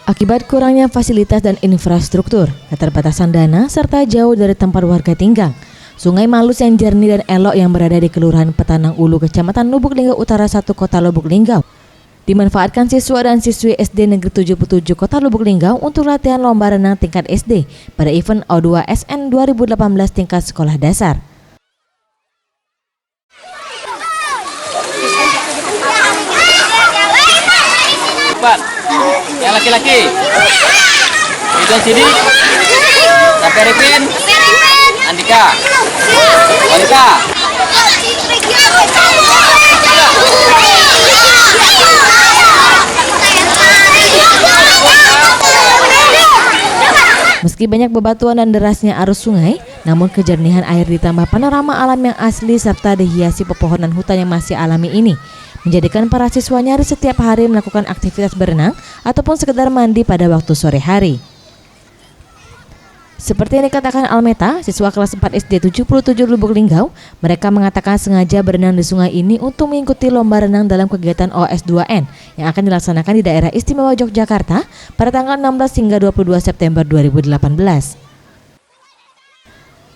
Akibat kurangnya fasilitas dan infrastruktur, keterbatasan dana, serta jauh dari tempat warga tinggal, Sungai Malus yang jernih dan elok yang berada di Kelurahan Petanang Ulu, Kecamatan Lubuk Linggau Utara 1, Kota Lubuk Linggau, dimanfaatkan siswa dan siswi SD Negeri 77 Kota Lubuk Linggau untuk latihan lomba renang tingkat SD pada event O2SN 2018 tingkat sekolah dasar. Cepat, yang laki-laki, itu Sidi, sampai Ripin, Andika, Monika. Meski banyak bebatuan dan derasnya arus sungai, namun kejernihan air ditambah panorama alam yang asli serta dihiasi pepohonan hutan yang masih alami ini menjadikan para siswa nyaris setiap hari melakukan aktivitas berenang ataupun sekedar mandi pada waktu sore hari. Seperti yang dikatakan Almeta, siswa kelas 4 SD 77 Lubuk Linggau, mereka mengatakan sengaja berenang di sungai ini untuk mengikuti lomba renang dalam kegiatan OS2N yang akan dilaksanakan di daerah istimewa Yogyakarta pada tanggal 16 hingga 22 September 2018.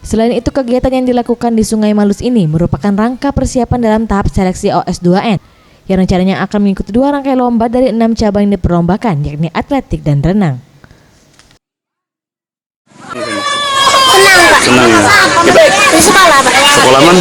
Selain itu, kegiatan yang dilakukan di Sungai Malus ini merupakan rangka persiapan dalam tahap seleksi OS2N yang rencananya akan mengikuti 2 rangkaian lomba dari 6 cabang yang diperlombakan, yakni atletik dan renang. Senang ya. Kita di sekolah, Pak. sekolah man?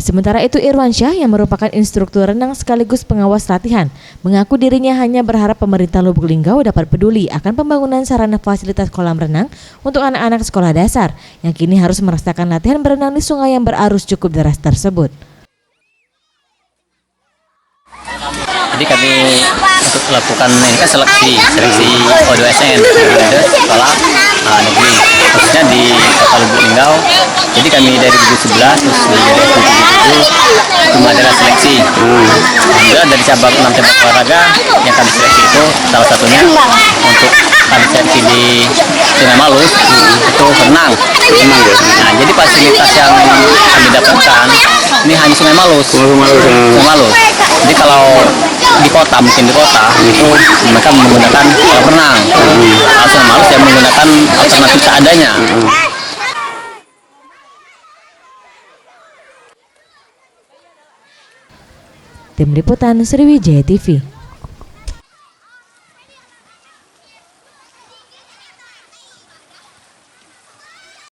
Sementara itu, Irwansyah yang merupakan instruktur renang sekaligus pengawas latihan mengaku dirinya hanya berharap pemerintah Lubuk Linggau dapat peduli akan pembangunan sarana fasilitas kolam renang untuk anak-anak sekolah dasar yang kini harus merasakan latihan berenang di sungai yang berarus cukup deras tersebut. Jadi kami untuk melakukan ini kan seleksi O2SN di sekolah negeri, khususnya di Kota Lubuk Linggau. Jadi kami dari 2011 terus di 2017 cuma ada seleksi. Alhamdulillah dari cabang 6 cabang olahraga yang kami seleksi itu salah satunya untuk kami seleksi di Sungai Malus itu renang. Nah, jadi fasilitas yang kami dapatkan ini hanya Sungai Malus. Sungai Malus. Jadi kalau di kota, mungkin di kota itu mereka menggunakan kolam renang. Kalau Sungai Malus yang menggunakan alternatif seadanya. Tim Liputan Sriwijaya TV.